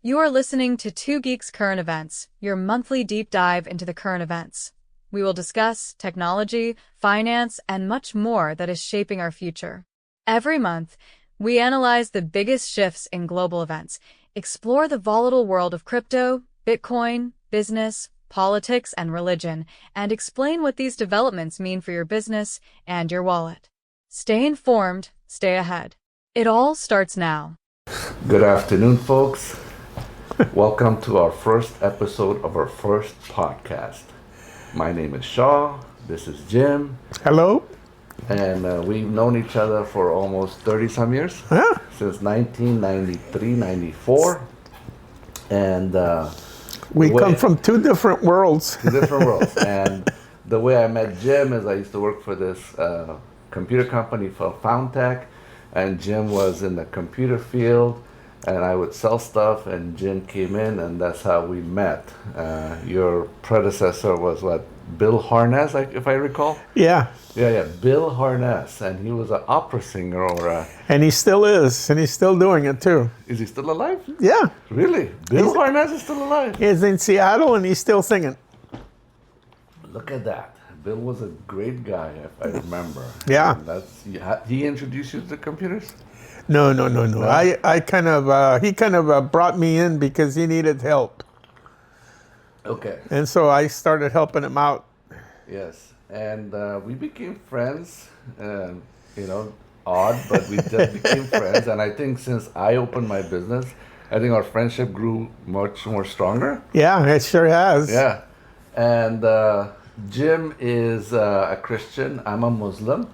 You are listening to Two Geeks Current Events, your monthly deep dive into the current events. We will discuss technology, finance, and much more that is shaping our future. Every month, we analyze the biggest shifts in global events, explore the volatile world of crypto, Bitcoin, business, politics, and religion, and explain what these developments mean for your business and your wallet. Stay informed, stay ahead. It all starts now. Good afternoon, folks. Welcome to our first episode of our first podcast. My name is Shaw. This is Jim. Hello. And we've known each other for almost 30-some years. Huh? Since 1993, 94. And we come from two different worlds. Two different worlds. And the way I met Jim is I used to work for this computer company called FoundTech. And Jim was in the computer field. And I would sell stuff, and Jim came in, and that's how we met. Your predecessor was what, Bill Harness, if I recall? Yeah. Yeah, Bill Harness, and he was an opera singer And he still is, and he's still doing it too. Is he still alive? Yeah. Really? Bill Harness is still alive? He's in Seattle, and he's still singing. Look at that. Bill was a great guy, if I remember. Yeah. And he introduced you to computers? No. I kind of, he kind of brought me in because he needed help. Okay. And so I started helping him out. Yes. And we became friends, odd, but we just became friends. And I think since I opened my business, I think our friendship grew much more stronger. Yeah, it sure has. Yeah. And Jim is a Christian. I'm a Muslim.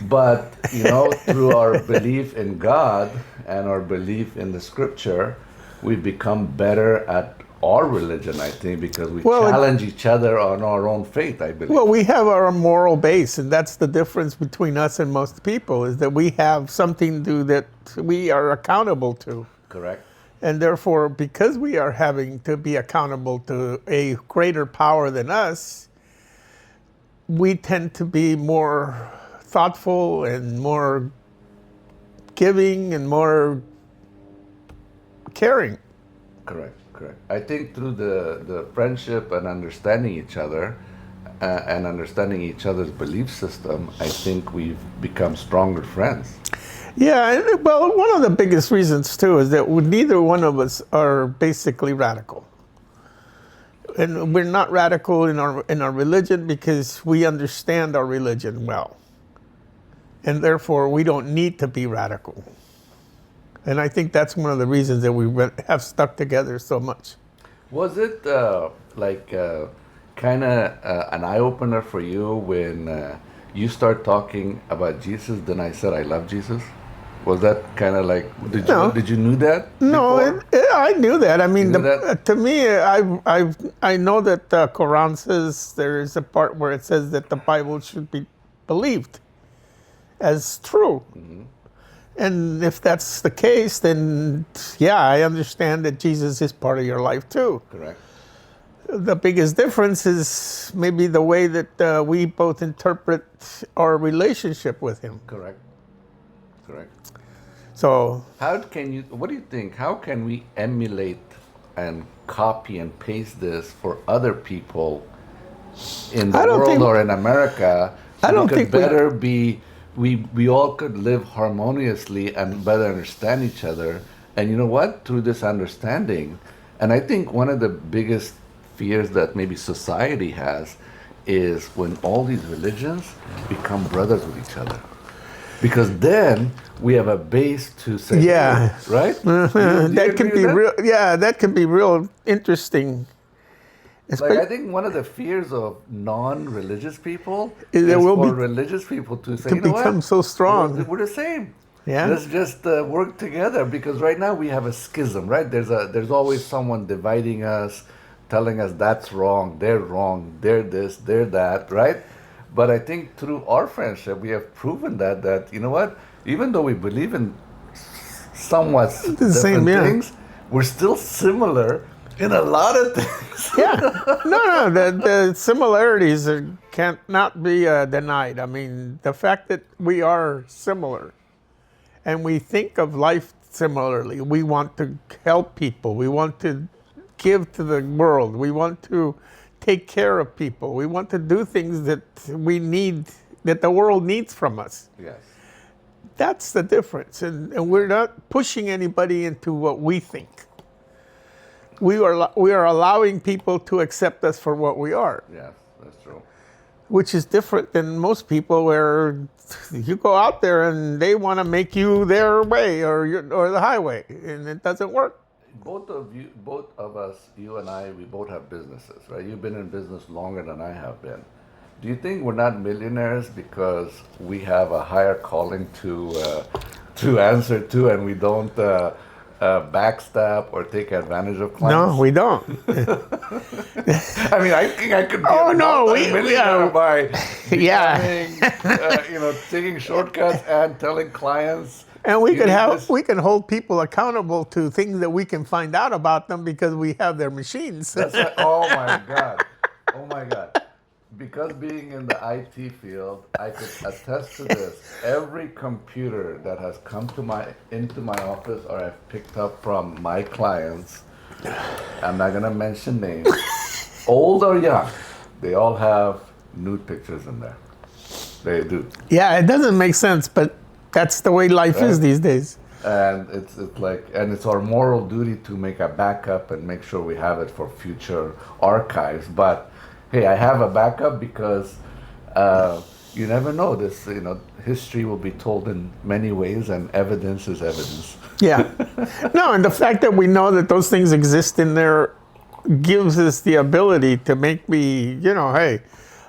But, through our belief in God and our belief in the scripture, we've become better at our religion, I think, because we challenge each other on our own faith, I believe. Well, we have our moral base, and that's the difference between us and most people, is that we have something that we are accountable to. Correct. And therefore, because we are having to be accountable to a greater power than us, we tend to be more thoughtful and more giving and more caring. Correct. I think through the friendship and understanding each other and understanding each other's belief system, I think we've become stronger friends. Yeah, well, one of the biggest reasons too is that neither one of us are basically radical. And we're not radical in our religion because we understand our religion well. And therefore, we don't need to be radical. And I think that's one of the reasons that we have stuck together so much. Was it kind of an eye-opener for you when you start talking about Jesus, then I said, I love Jesus? Was that kind of like, did you knew that? No, I knew that. I mean, to me, I know that the Quran says there is a part where it says that the Bible should be believed as true. Mm-hmm. And if that's the case, then yeah, I understand that Jesus is part of your life too. Correct. The biggest difference is maybe the way that we both interpret our relationship with him. Correct. So what do you think, how can we emulate and copy and paste this for other people in the world or in America? We all could live harmoniously and better understand each other. And you know what? Through this understanding, and I think one of the biggest fears that maybe society has is when all these religions become brothers with each other. Because then we have a base to say, right? That can be real. Yeah, that can be real interesting. I think one of the fears of non-religious people is for religious people to say, become so strong. We're the same. Yeah. Let's just work together, because right now we have a schism, right? There's always someone dividing us, telling us that's wrong, they're this, they're that, right? But I think through our friendship, we have proven that you know what? Even though we believe in somewhat different things, we're still similar in a lot of things. Yeah. No, the similarities can't not be denied. I mean, the fact that we are similar and we think of life similarly. We want to help people. We want to give to the world. We want to take care of people. We want to do things that we need, that the world needs from us. Yes. That's the difference. And we're not pushing anybody into what we think. We are allowing people to accept us for what we are. Yes, that's true. Which is different than most people, where you go out there and they want to make you their way or the highway, and it doesn't work. Both of us, you and I, we both have businesses, right? You've been in business longer than I have been. Do you think we're not millionaires because we have a higher calling to answer to, and we don't backstab or take advantage of clients? No, we don't. I mean, I think I could be a millionaire by becoming, taking shortcuts and telling clients. And we can hold people accountable to things that we can find out about them because we have their machines. That's right. Oh my God. Oh my God. Because being in the IT field, I could attest to this. Every computer that has come into my office or I've picked up from my clients, I'm not gonna mention names, old or young, they all have nude pictures in there. They do. Yeah, it doesn't make sense, but that's the way life is these days. And it's our moral duty to make a backup and make sure we have it for future archives. But hey, I have a backup because you never know. History will be told in many ways, and evidence is evidence. Yeah. No, and the fact that we know that those things exist in there gives us the ability to make me, hey,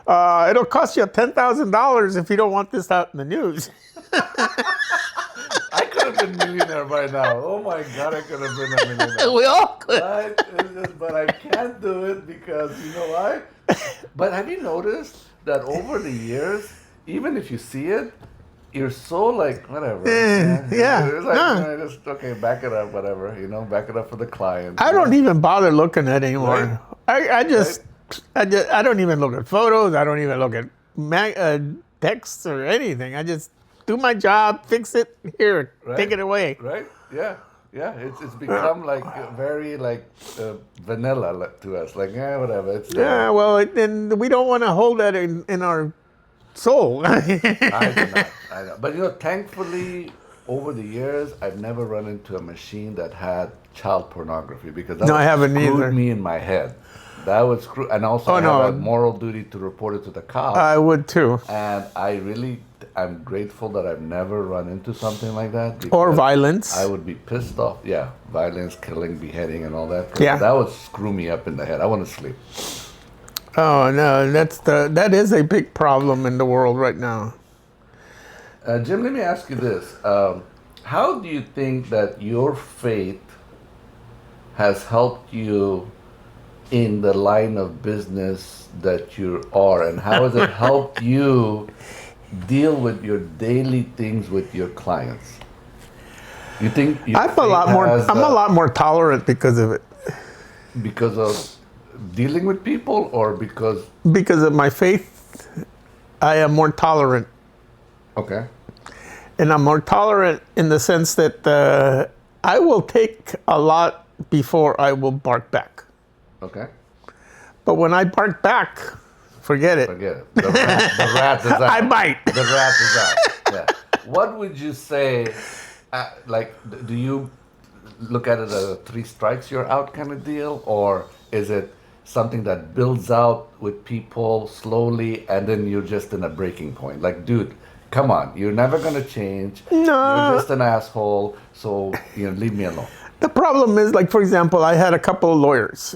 it'll cost you $10,000 if you don't want this out in the news. I could have been a millionaire by now. Oh my God, I could have been a millionaire. We all could. Right? But I can't do it because you know why? But have you noticed that over the years, even if you see it, you're so like, whatever. Yeah. It's like, just, okay, back it up, whatever. Back it up for the client. I don't even bother looking at it anymore. Right? I don't even look at photos. I don't even look at texts or anything. I just do my job, fix it, here, take it away. Right? Yeah. Yeah, it's become like very vanilla to us. Like, whatever. It's well, and we don't want to hold that in our soul. I do not. I know. But thankfully, over the years, I've never run into a machine that had child pornography because that I haven't screwed either. me in my head. That would screw, and also I have a moral duty to report it to the cops. I would too. And I'm grateful that I've never run into something like that. Or violence. I would be pissed off. Yeah, violence, killing, beheading, and all that. Yeah. That would screw me up in the head. I want to sleep. Oh no, that is a big problem in the world right now. Jim, let me ask you this: how do you think that your faith has helped you in the line of business that you are, and how has it helped you deal with your daily things with your clients? You think I'm a lot more tolerant because of it. Because of dealing with people, or because of my faith, I am more tolerant. Okay. And I'm more tolerant in the sense that I will take a lot before I will bark back. Okay. But when I bark back, forget it. Forget it. The rat is out. I bite. The rat is out. Yeah. What would you say? Do you look at it as a 3 strikes you're out kind of deal, or is it something that builds out with people slowly and then you're just in a breaking point? Like, dude, come on, you're never gonna change. No. You're just an asshole. So leave me alone. The problem is, like, for example, I had a couple of lawyers,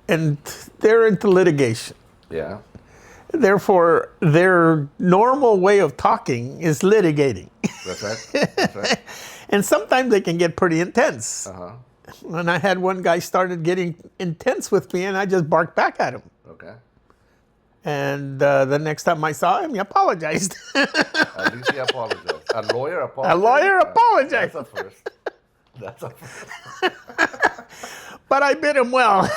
and they're into litigation. Yeah. Therefore, their normal way of talking is litigating. That's right. That's right. And sometimes they can get pretty intense. Uh-huh. And I had one guy started getting intense with me, and I just barked back at him. Okay. And the next time I saw him, he apologized. At least he apologized. A lawyer apologized. A lawyer apologized. That's a first. That's a first. But I bid him well.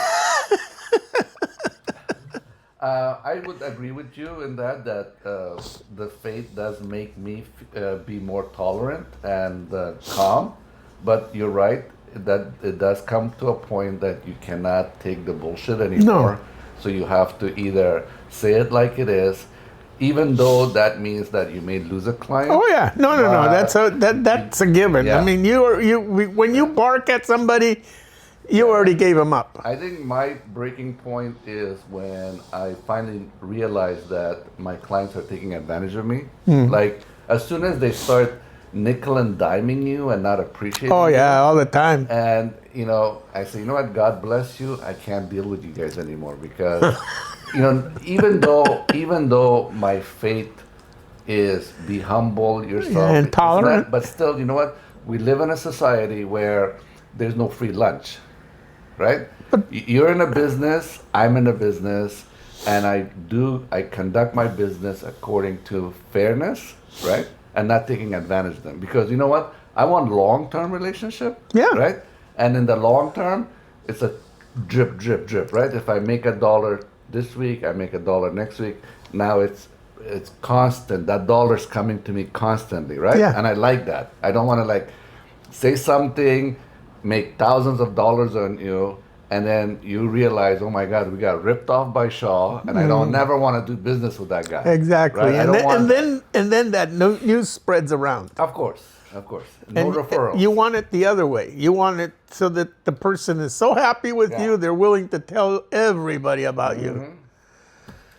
I would agree with you in that the faith does make me be more tolerant and calm. But you're right that it does come to a point that you cannot take the bullshit anymore. No. So you have to either say it like it is, even though that means that you may lose a client. Oh yeah, no. but That's a given. Yeah. I mean, when you bark at somebody, you already gave them up. I think my breaking point is when I finally realized that my clients are taking advantage of me. Like, as soon as they start nickel and diming you and not appreciating Oh yeah, you, all the time. and I say, you know what, God bless you, I can't deal with you guys anymore because, even though my faith is be humble yourself, And it's tolerant. but still, you know what, we live in a society where there's no free lunch. Right? You're in a business, I'm in a business, and I conduct my business according to fairness, right? And not taking advantage of them. Because you know what? I want long-term relationship, Yeah. right? And in the long term, it's a drip, drip, drip, right? If I make $1 this week, I make $1 next week. Now it's constant. That dollar's coming to me constantly, right? Yeah. And I like that. I don't want to say something, make thousands of dollars on you, and then you realize, oh my God, we got ripped off by Shaw, and I don't never want to do business with that guy. Exactly. Right? And then that news spreads around. Of course. No referrals. You want it the other way. You want it so that the person is so happy with Yeah. you, they're willing to tell everybody about you.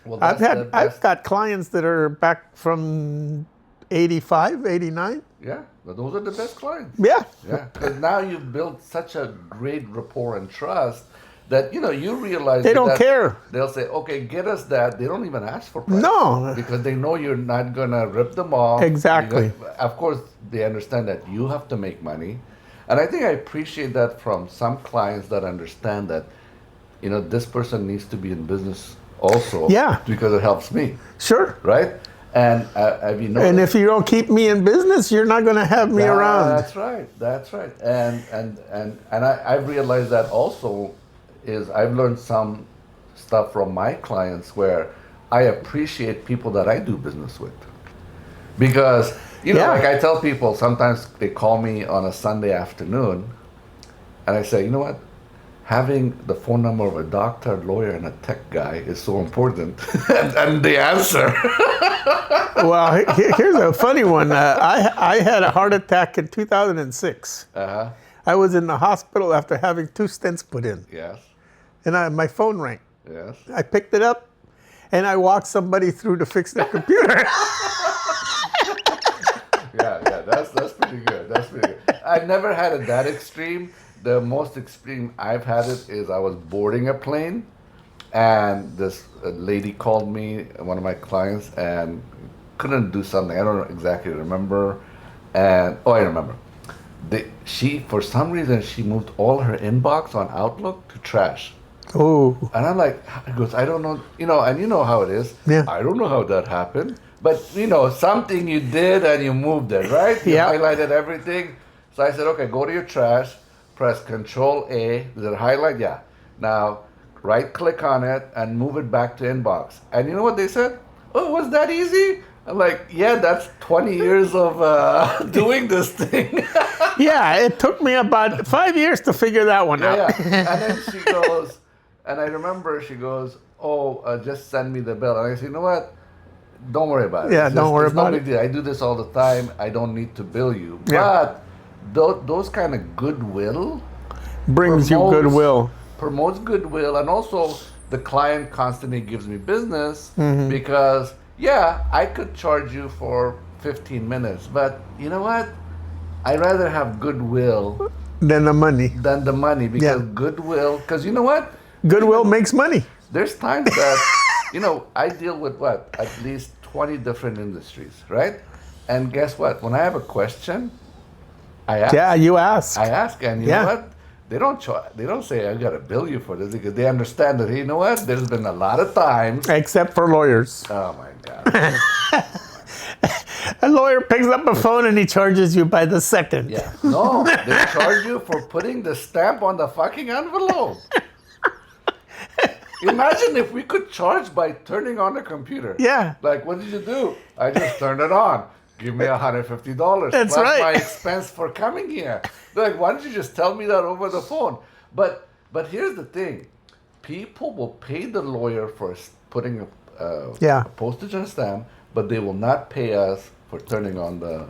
Well, I've got clients that are back from 85, 89. yeah, but those are the best clients. Yeah. Yeah, because now you've built such a great rapport and trust that you realize They don't that care. They'll say, "Okay, get us that." They don't even ask for price. No. because they know you're not gonna rip them off. Exactly. Of course, they understand that you have to make money, and I think I appreciate that from some clients that understand that, this person needs to be in business also. Yeah. Because it helps me, Sure. right? And have you noticed? And if you don't keep me in business, you're not going to have me around. That's right. And I've realized that also is I've learned some stuff from my clients where I appreciate people that I do business with. Because, Yeah. like I tell people, sometimes they call me on a Sunday afternoon and I say, you know what? Having the phone number of a doctor, lawyer, and a tech guy is so important. and they answer. Well, here's a funny one. I had a heart attack in 2006. Uh-huh. I was in the hospital after having 2 stents put in. Yes. And my phone rang. Yes. I picked it up, and I walked somebody through to fix their computer. Yeah, that's pretty good. That's pretty good. I've never had it that extreme. The most extreme I've had it is I was boarding a plane, and this lady called me, one of my clients, and couldn't do something. I don't exactly remember. I remember. She, for some reason, she moved all her inbox on Outlook to trash. Oh, And I'm like, he goes, I don't know, and you know how it is. Yeah. I don't know how that happened. But, something you did and you moved it, right? You Yeah. highlighted everything. So I said, okay, go to your trash, press Control A. Does it highlight? Yeah. Now, right click on it and move it back to inbox. And you know what they said? Oh, was that easy? I'm like, yeah, that's 20 years of doing this thing. yeah, it took me about 5 years to figure that one out. Yeah. And then she goes, and I remember she goes, just send me the bill. And I said, you know what? Don't worry about it. Yeah, don't worry it's no about big it. deal. I do this all the time. I don't need to bill you. Yeah. But those kind of goodwill Brings you promotes- goodwill. promotes goodwill, and also the client constantly gives me business Mm-hmm. because I could charge you for 15 minutes, but you know what? I'd rather have goodwill Then the money. than the money because Yeah. goodwill. Because you know what? Goodwill makes money. There's times that I deal with at least 20 different industries, right? And guess what? When I have a question, I ask. Yeah, you ask. I ask, and you Yeah. know what? They don't say I got to bill you for this because they understand that. Hey, you know what? There's been a lot of times. Except for lawyers. Oh my God. A lawyer picks up a phone and he charges you by the second. Yeah. No, they charge you for putting the stamp on the fucking envelope. Imagine if we could charge by turning on the computer. Yeah. Like, what did you do? I just turned it on. give me $150 That's plus right. my expense for coming here. They're like, why don't you just tell me that over the phone? But here's the thing: people will pay the lawyer for putting Yeah. a postage and a stamp, but they will not pay us for turning on the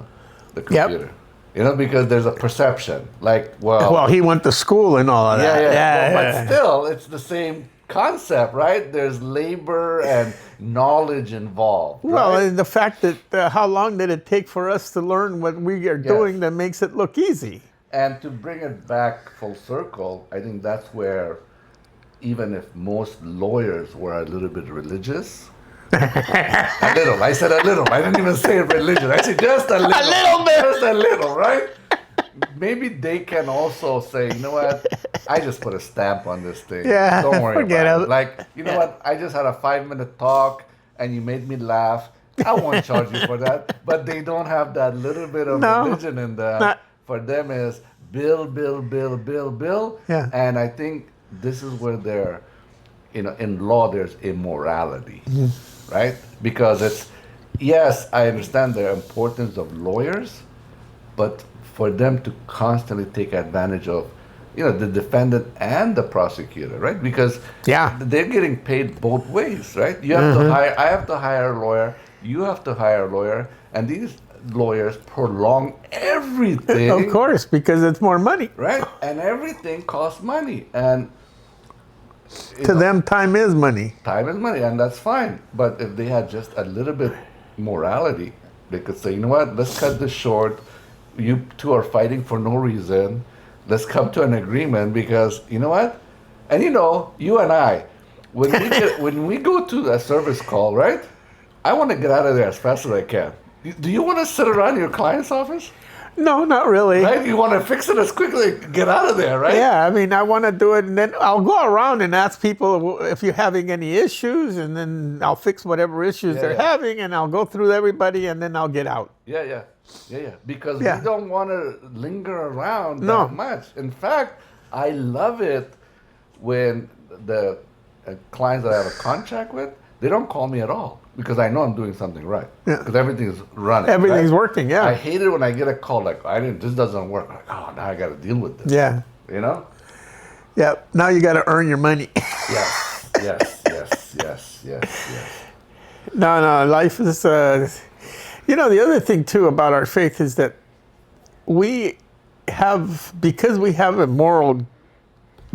Yep. computer. You know, because there's a perception, like, Well, he went to school and all of yeah, that. yeah. Well, yeah. but still, it's the same concept, right? There's labor and knowledge involved. Well, right? and the fact that how long did it take for us to learn what we are doing that makes it look easy? And to bring it back full circle, I think that's where, even if most lawyers were a little bit religious, a little, I said a little, I didn't even say religion, I said just a little. A little bit. Just a little, right? Maybe they can also say, you know what, I just put a stamp on this thing. Yeah, Don't worry forget about it. it. Like, you know what, I just had a 5-minute talk and you made me laugh. I won't charge you for that. But they don't have that little bit of No. religion in them. Not- For them is bill, bill, bill, bill, bill. Yeah. And I think this is where they're, you know, in law there's immorality, right? Because it's, yes, I understand the importance of lawyers, but for them to constantly take advantage of, you know, the defendant and the prosecutor, right? Because Yeah. they're getting paid both ways, right? You have to hire, I have to hire a lawyer, you have to hire a lawyer, and these lawyers prolong everything. Of course, because it's more money. Right? And everything costs money. And you To know, them, time is money. time is money, and that's fine. But if they had just a little bit morality, they could say, you know what, let's cut this short. You two are fighting for no reason. Let's come to an agreement because, you know what? And you know, you and I, when we go to a service call, right? I want to get out of there as fast as I can. Do you want to sit around your client's office? No, not really. Right? You want to fix it as quickly, get out of there, right? Yeah, I mean, I want to do it, and then I'll go around and ask people if you're having any issues, and then I'll fix whatever issues Yeah, they're yeah. having, and I'll go through everybody, and then I'll get out. Yeah. Because Yeah. we don't want to linger around No. that much. In fact, I love it when the clients that I have a contract with, they don't call me at all because I know I'm doing something right. Yeah. Because everything's running. Everything's right? working, yeah. I hate it when I get a call like, this doesn't work. Like, oh, now I got to deal with this. Yeah, You know? yeah. Now you got to earn your money. Yes. No, life is. You know, the other thing too about our faith is that because we have a moral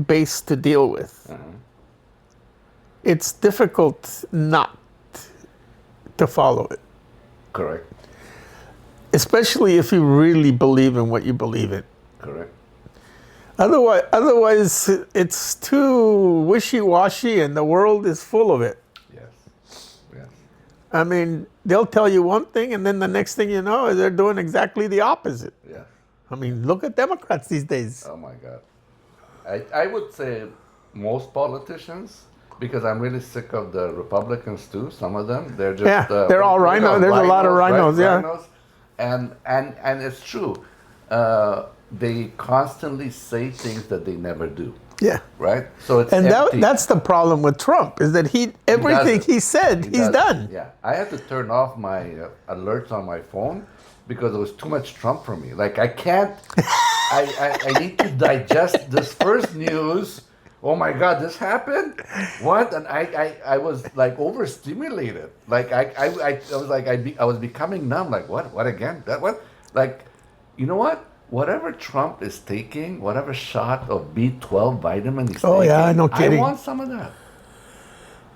base to deal with, it's difficult not to follow it, Correct. especially if you really believe in what you believe in. Correct. Otherwise, it's too wishy-washy, and the world is full of it. Yes. I mean, they'll tell you one thing, and then the next thing you know, they're doing exactly the opposite. Yes. I mean, look at Democrats these days. Oh my God. I would say most politicians, because I'm really sick of the Republicans too. Some of them, they're just Yeah, they're all rhinos. There's a lot of rhinos, yeah. Rhinos. And it's true. They constantly say things that they never do. Yeah. Right. So it's And empty. that's the problem with Trump, is that everything doesn't. he said, he's does. done. Yeah, I had to turn off my alerts on my phone because it was too much Trump for me. Like I can't. I need to digest this first news. Oh my God, this happened? What? And I was like overstimulated. Like I was like I was becoming numb. Like what again? That what? Like, you know what? Whatever Trump is taking, whatever shot of B12 vitamin he's taking, yeah, no kidding. I want some of that.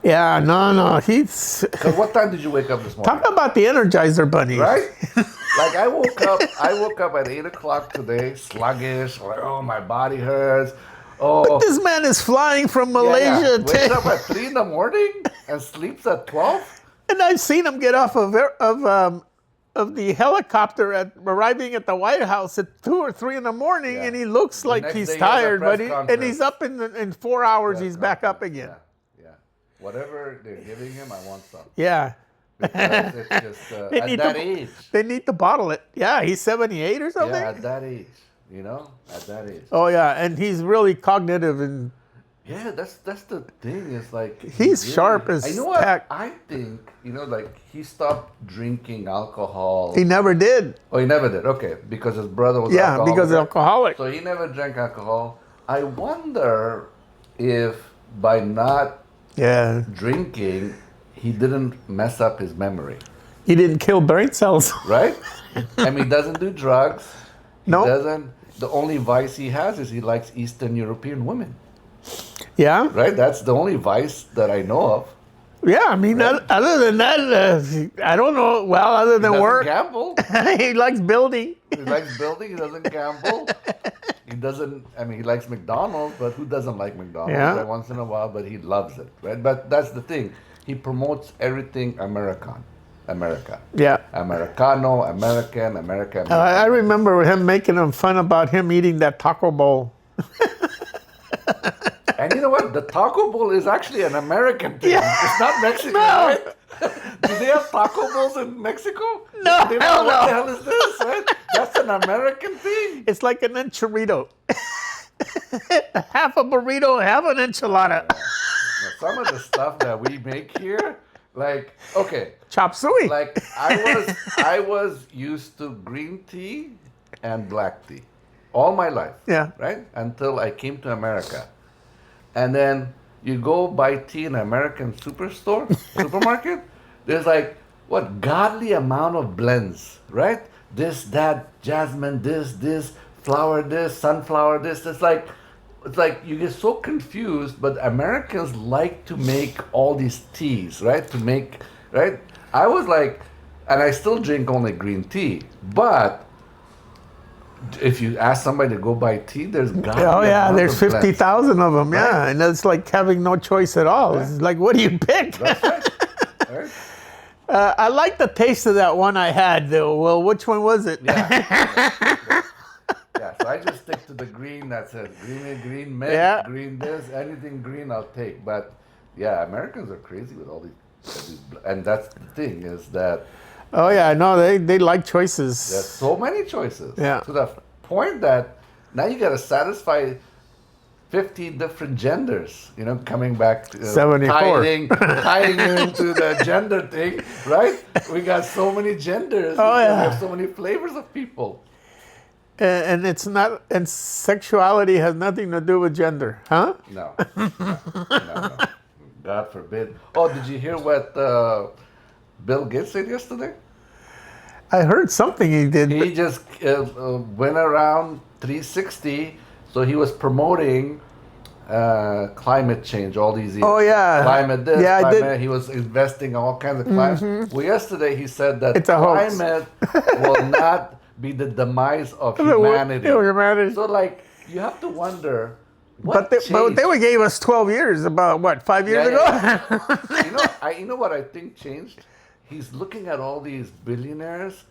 Yeah, no, he's... Because what time did you wake up this morning? Talk about the Energizer Bunny. Right? Like I woke up at 8 o'clock today, sluggish, like, oh, my body hurts. Oh, This man is flying from yeah. Malaysia Wakes up at 3 in the morning and sleeps at 12? and I've seen him get off of the helicopter arriving at the White House at 2 or 3 in the morning, Yeah. and he looks like next he's day he has a tired, press but and conference. he's up in 4 hours. He's back up Yeah, again. yeah. Whatever they're giving him, I want some. Yeah. Because it's just, They at need that to- age. They need to bottle it. Yeah, he's 78 or something. Yeah, at that age. You know? At that age. Oh yeah, and he's really cognitive and Yeah, that's the thing. It's like He's sharp as I know what heck. I think. Like he stopped drinking alcohol. He never did. Oh, he never did. Okay, because his brother was Yeah, alcoholic. because alcoholic. So he never drank alcohol. I wonder if by not Yeah. drinking, he didn't mess up his memory, He didn't kill brain cells. right? I mean, he doesn't do drugs. He Nope. doesn't. The only vice he has is he likes Eastern European women, Yeah. right? That's the only vice that I know of. Yeah, I mean, Right. other than that, I don't know. Well, other He than doesn't work, gamble. he likes building. He likes building. He doesn't gamble. He doesn't. I mean, he likes McDonald's, but who doesn't like McDonald's? Yeah. Right, once in a while, but he loves it, right? But that's the thing. He promotes everything American, America, Yeah. Americano, American, America. I remember him making fun about him eating that taco bowl. And you know what? The taco bowl is actually an American thing. Yeah. It's not Mexican, No. right? Do they have taco bowls in Mexico? No, They hell know what the no. hell is this, right? That's an American thing. It's like an enchilada. Half a burrito, half an enchilada. Now, some of the stuff that we make here, like, okay, Chop suey. like I was used to green tea and black tea all my life. Yeah. Right? Until I came to America. And then you go buy tea in an American supermarket, there's like what godly amount of blends, right? This, that, jasmine, this, flower, this, sunflower, this. It's like you get so confused, but Americans like to make all these teas, right? Right? I was like, and I still drink only green tea, but if you ask somebody to go buy tea, there's got Oh yeah, amount there's of blends. 50,000 of them. Yeah, Right. and it's like having no choice at all. Yeah. It's like, what do you pick? That's right. Right? I like the taste of that one I had, though. Well, which one was it? Yeah. Yeah, so I just stick to the green that says green milk, Yeah. green this, anything green I'll take. But yeah, Americans are crazy with all these and that's the thing is that Oh yeah, no, they like choices. there's so many choices. Yeah. To the point that now you got to satisfy 50 different genders, coming back to 74. tying into the gender thing, right? We got so many genders. Oh, because yeah. We have so many flavors of people. And it's not, and sexuality has nothing to do with gender, huh? No. No. God forbid. Oh, did you hear what Bill Gates said yesterday? I heard something he did. He just went around 360, so he was promoting climate change all these years. Oh, yeah. Climate this, Yeah, I did. climate. He was investing in all kinds of climate. Well, yesterday he said that It's a hoax. climate will not be the demise of humanity. Humanity. So, like, you have to wonder what But they gave us 12 years, about what, 5 years ago? you know what I think changed? He's looking at all these billionaires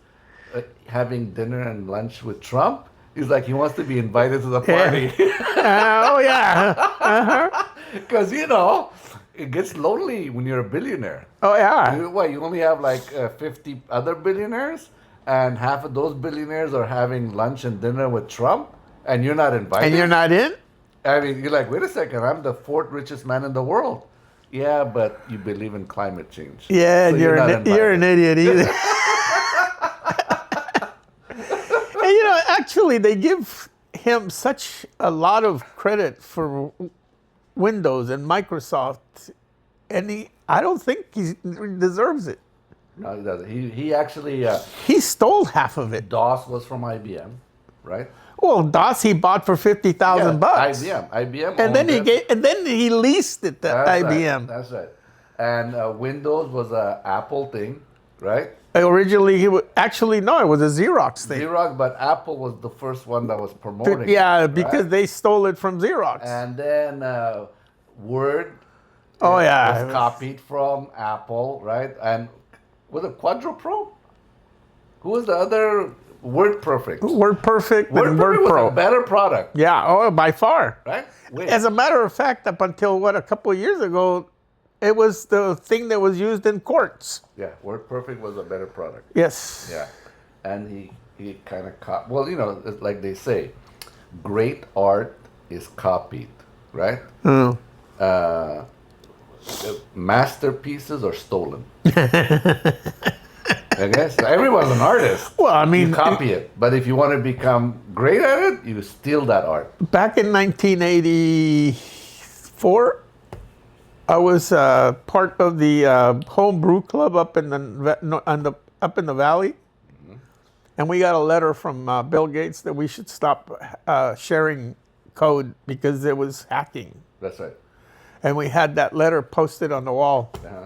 having dinner and lunch with Trump. He's like, he wants to be invited to the party. Oh yeah. Because, it gets lonely when you're a billionaire. Oh yeah. You only have like 50 other billionaires, and half of those billionaires are having lunch and dinner with Trump, and you're not invited. And you're not in? I mean, you're like, wait a second, I'm the fourth richest man in the world. Yeah, but you believe in climate change. Yeah, So you're an idiot either. And actually, they give him such a lot of credit for Windows and Microsoft, and I don't think he deserves it. No, he doesn't. He actually, He stole half of it. DOS was from IBM, right? Well, DOS he bought for $50,000 bucks, IBM, and then owned it. he leased it to That's IBM. Right, that's right. And Windows was a Apple thing, right? Originally, it was a Xerox thing. Xerox, but Apple was the first one that was promoting Yeah, it, because right? they stole it from Xerox. And then Word Oh yeah, was copied from Apple, right? And was it Quadro Pro? Who was the other? Word Perfect. Word Perfect Word and Perfect Word Pro. was a better product, Yeah, by far. right? Wait, As a matter of fact, up until a couple of years ago, it was the thing that was used in courts. yeah, Word Perfect was a better product. Yes. Yeah, and he kind of well, it's like they say, great art is copied, right? uh, masterpieces are stolen. Okay, so everyone's an artist. Well, I mean, you copy it, but if you want to become great at it, you steal that art. back in 1984, I was part of the home brew club up in the valley, and we got a letter from Bill Gates that we should stop sharing code because it was hacking. That's right. And we had that letter posted on the wall. Uh-huh.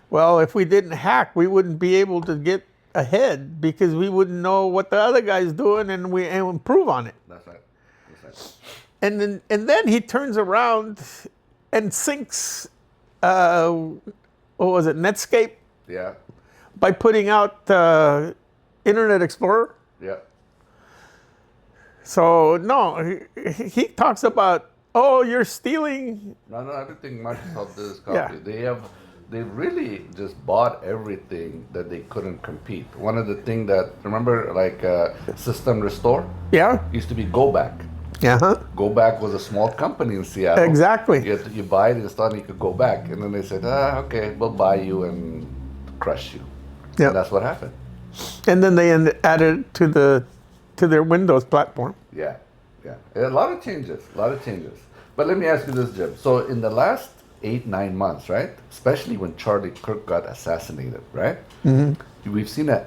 Well, if we didn't hack, we wouldn't be able to get ahead because we wouldn't know what the other guy's doing and improve on it. That's right. That's right. And then he turns around and sinks, what was it, Netscape, Yeah. by putting out Internet Explorer. Yeah. So no, he talks about, oh, you're stealing. No, I don't think Microsoft did this Yeah. copy. They really just bought everything that they couldn't compete. One of the things that, remember, like System Restore? Yeah. Used to be Go Back. Uh-huh. Go Back was a small company in Seattle. Exactly. You buy it, install it, you could go back. And then they said, okay, we'll buy you and crush you. Yeah. And that's what happened. And then they added it to their Windows platform. Yeah. A lot of changes. But let me ask you this, Jim. So in the last 8-9 months, right? Especially when Charlie Kirk got assassinated, right? Mm-hmm. We've seen an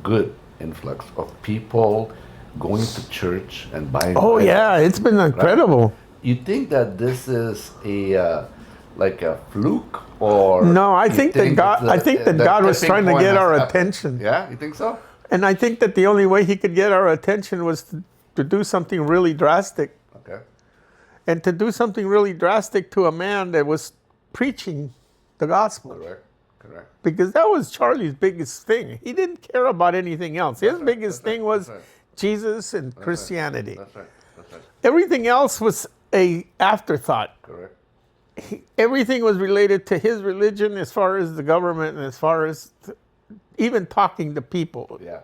good influx of people going to church and buying. Oh Bibles, yeah, it's been incredible. Right? You think that this is like a fluke, or No, I think that God was trying to get our attention. Yeah, you think so? And I think that the only way he could get our attention was to do something really drastic. Okay. And to do something really drastic to a man that was preaching the gospel. Correct. Because that was Charlie's biggest thing. He didn't care about anything else. His biggest thing was Jesus and Christianity. That's right. Everything else was a afterthought. Correct. Everything was related to his religion as far as the government and as far as even talking to people. Yeah.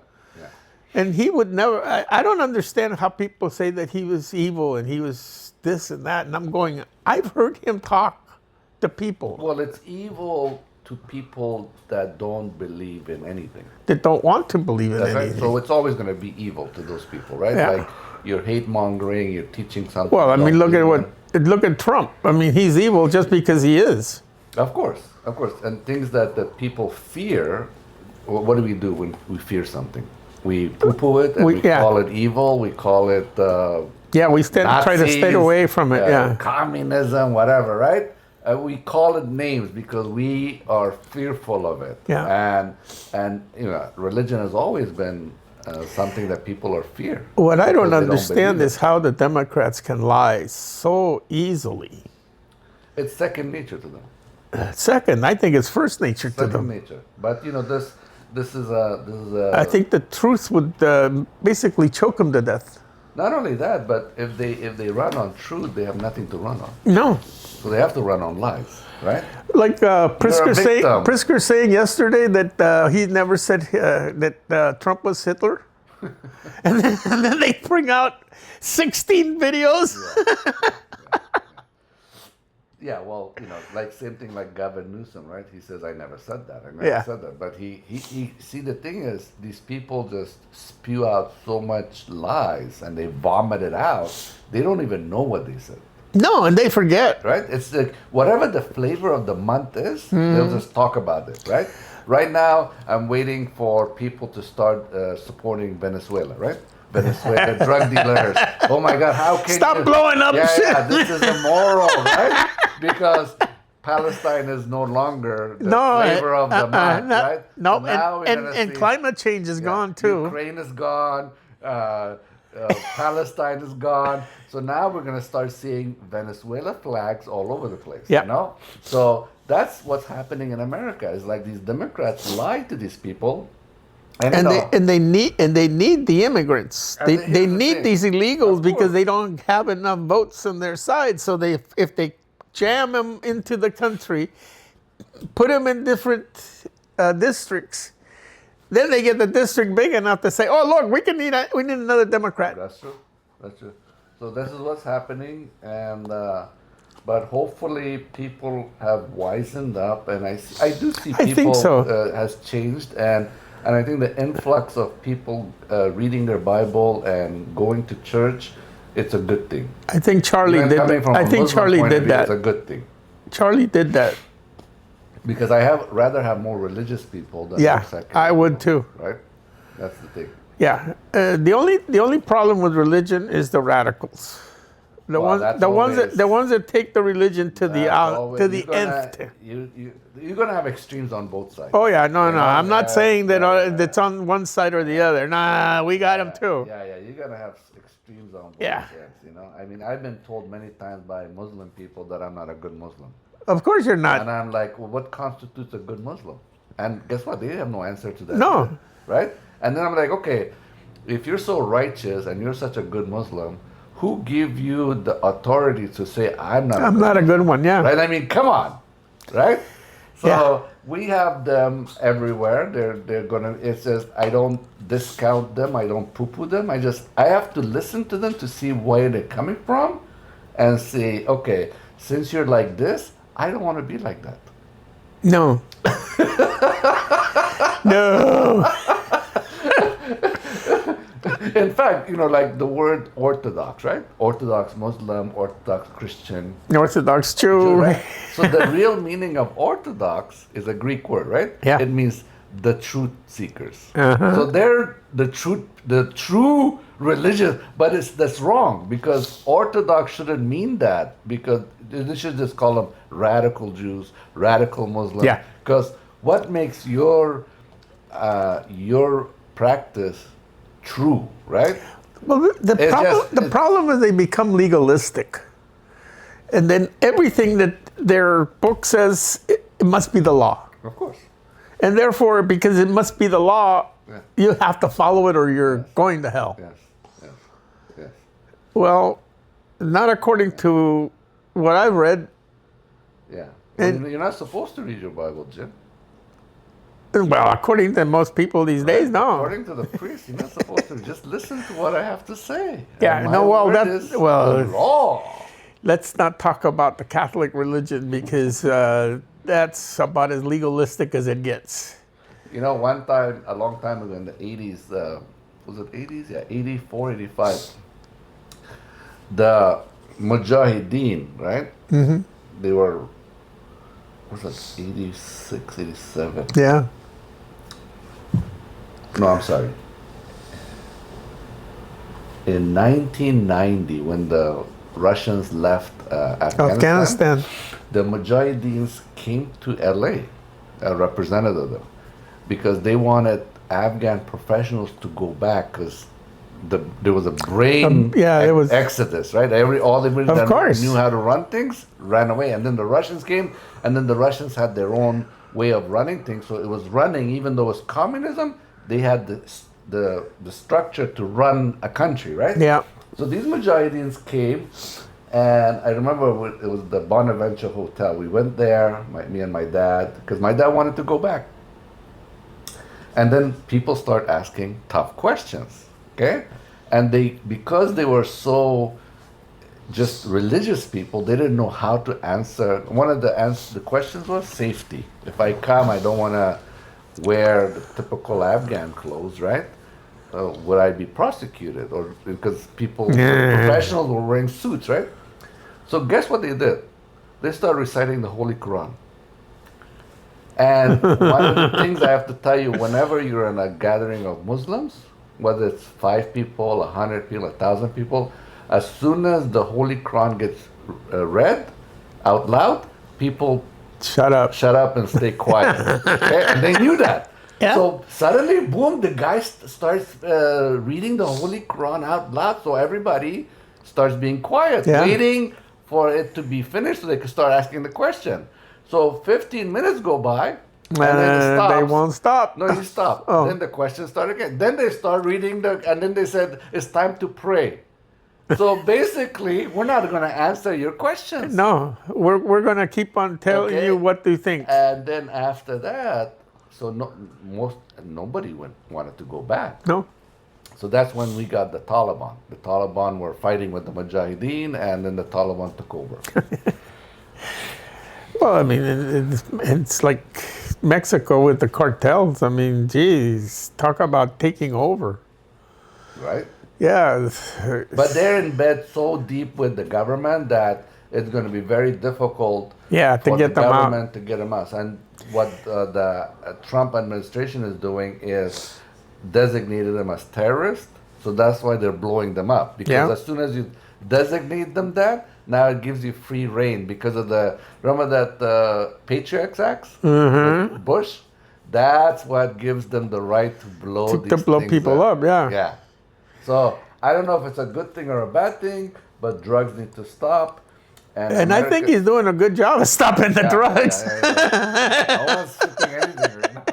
And he would never, I don't understand how people say that he was evil and he was this and that. And I'm going, I've heard him talk to people. Well, it's evil to people that don't believe in anything. That don't want to believe in That's anything. right. So it's always going to be evil to those people, right? Yeah. Like you're hate mongering, you're teaching something. Well, I you mean, don't believe in. look at Trump. I mean, he's evil just because he is. Of course. And things that people fear, what do we do when we fear something? We poo-poo it and we call it evil. We call it we try to stay away from it. Communism, whatever, right? We call it names because we are fearful of it. Yeah. And religion has always been something that people are fear. What I don't understand is how the Democrats can lie so easily. It's second nature to them. Second, I think it's first nature to them. Second nature. But this is a. I think the truth would basically choke them to death. Not only that, but if they run on truth, they have nothing to run on. No. So they have to run on lies, right? Like Pritzker saying yesterday that he never said that Trump was Hitler. and then they bring out 16 videos. Yeah, well, like same thing like Gavin Newsom, right? He says, I never said that. Said that. But he see, the thing is, these people just spew out so much lies and they vomit it out. They don't even know what they said. No, and they forget. Right? It's like whatever the flavor of the month is, they'll just talk about it, right? Right now, I'm waiting for people to start supporting Venezuela, right? Venezuela drug dealers. Oh my God, how can Stop blowing up shit. Yeah, this is immoral, right? Because Palestine is no longer the flavor of the month, right? No, So and climate change is gone too. Ukraine is gone. Palestine is gone. So now we're going to start seeing Venezuela flags all over the place. Yeah. So that's what's happening in America. It's like these Democrats lie to these people. And they need the immigrants. They need these illegals because they don't have enough votes on their side. So if they jam them into the country, put them in different districts, then they get the district big enough to say, "Oh, look, we need another Democrat." That's true. So this is what's happening, and but hopefully people have wisened up, and I do see I think people so. has changed, and I think the influx of people reading their Bible and going to church, it's a good thing. I think Charlie Even did. coming from I a think Muslim Charlie point of did view, it's a that. good thing. Charlie did that. Because I have rather have more religious people than Yeah, more secular I would people, too. right? That's the thing. Yeah. The only problem with religion is the radicals. Well, that's always, The ones that take the religion to the that's out always to you're the gonna nth. you're gonna have extremes on both sides. Oh yeah, no, You no. know? I'm not saying that yeah, that's on one side or the other. Nah, we got them too. yeah. You're gonna have extremes on both Yeah. sides. You know, I mean, I've been told many times by Muslim people that I'm not a good Muslim, Of course you're not. and I'm like, well, what constitutes a good Muslim? And guess what? They have no answer to that. No. either, right? And then I'm like, okay, if you're so righteous and you're such a good Muslim, who give you the authority to say I'm not? I'm not a good one. Yeah. Right? I mean, come on, right? So Yeah. we have them everywhere. They're gonna. It's just I don't discount them. I don't poo-poo them. I have to listen to them to see where they're coming from, and say, okay, since you're like this, I don't want to be like that. No. No. In fact, like the word Orthodox, right? Orthodox Muslim, Orthodox Christian. Orthodox Jew. Right? So the real meaning of Orthodox is a Greek word, right? Yeah. It means the truth seekers. Uh-huh. So they're the true religious, but that's wrong because Orthodox shouldn't mean that because they should just call them radical Jews, radical Muslims. Yeah. Because what makes your practice true, right? Well, the problem is they become legalistic, and then everything that their book says it must be the law, Of course. and therefore, because it must be the law, Yeah. you have to follow it or you're going to hell. Yes. Well, not according to what I've read. Yeah. And- You're not supposed to read your Bible, Jim. Well, according to most people these days, no. According to the priest, you're not supposed to just listen to what I have to say. Yeah, And my no, well, word that- is well- the law. Let's not talk about the Catholic religion because that's about as legalistic as it gets. One time, a long time ago in the 80s, was it 80s? Yeah, 84, 85. The Mujahideen, right? Mm-hmm. They were, was it 86, 87? Yeah. No, I'm sorry. In 1990, when the Russians left Afghanistan. the Mujahideens came to LA, represented them, because they wanted Afghan professionals to go back because there was a brain it was- exodus, right? Everybody Of that course. knew how to run things ran away, and then the Russians came, and then the Russians had their own way of running things. So it was running, even though it was communism, they had the structure to run a country, right? Yeah. So these Mujahideens came, and I remember it was the Bonaventure Hotel. We went there, me and my dad, because my dad wanted to go back. And then people start asking tough questions, okay? And because they were so just religious people, they didn't know how to answer. One of the questions was safety. If I come, I don't want to wear the typical Afghan clothes, right? Would I be prosecuted? Or because professionals were wearing suits, right? So guess what they did? They started reciting the Holy Quran. And one of the things I have to tell you, whenever you're in a gathering of Muslims, whether it's 5 people, 100 people, 1,000 people, as soon as the Holy Quran gets read out loud, people Shut up. shut up and stay quiet. Okay? And they knew that. Yeah. So suddenly, boom, the guy starts reading the Holy Quran out loud. So everybody starts being quiet, Yeah. waiting for it to be finished so they can start asking the question. So 15 minutes go by, and then it stops. They won't stop. No, he stopped. Oh. Then the questions start again. Then they start reading and then they said, it's time to pray. So basically, we're not going to answer your questions. No, we're going to keep on telling Okay. you what to think. And then after that, so nobody wanted to go back. No. So that's when we got the Taliban. The Taliban were fighting with the Mujahideen, and then the Taliban took over. Well, I mean, it's like Mexico with the cartels. I mean, geez, talk about taking over. Right? Yeah. But they're in bed so deep with the government that it's going to be very difficult Yeah, to for get the them out. government to get them out. And what the Trump administration is doing is designated them as terrorists. So that's why they're blowing them up. Because Yeah. as soon as you designate them that, now it gives you free reign because of the, remember that Patriots Act with Bush? That's what gives them the right to blow To these blow things people up, yeah. Yeah. So I don't know if it's a good thing or a bad thing, but drugs need to stop. And I think he's doing a good job of stopping the drugs. No one's shipping anything right now.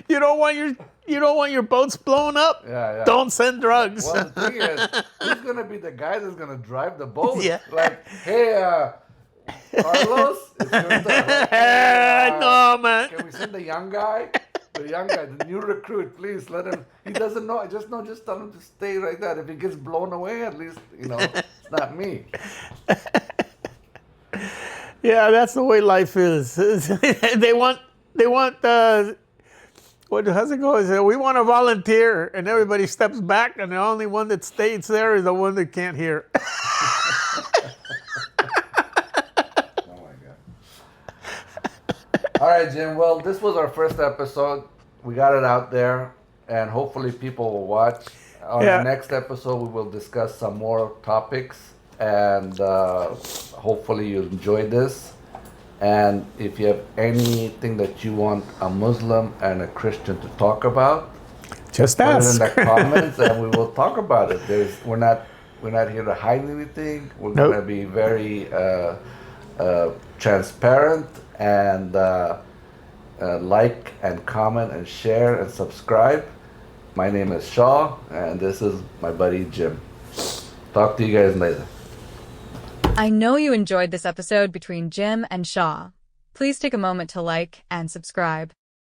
You don't want your boats blown up? Yeah. Don't send drugs. Well, the thing is, who's gonna be the guy that's gonna drive the boat? Yeah. Like, hey, Carlos, it's your turn. No, man. Can we send the young guy? The young guy, the new recruit, please let him. He doesn't know. Just tell him to stay right there. If he gets blown away, at least it's not me. Yeah, that's the way life is. They want. How's it go? They say, we want to volunteer, and everybody steps back, and the only one that stays there is the one that can't hear. All right, Jim. Well, this was our first episode. We got it out there, and hopefully people will watch. On the next episode, we will discuss some more topics, and hopefully you enjoy this. And if you have anything that you want a Muslim and a Christian to talk about, just put ask. it in the comments, and we will talk about it. We're not here to hide anything. We're Nope. going to be very transparent and like and comment and share and subscribe. My name is Shaw, and this is my buddy Jim. Talk to you guys later. I know you enjoyed this episode between Jim and Shaw. Please take a moment to like and subscribe.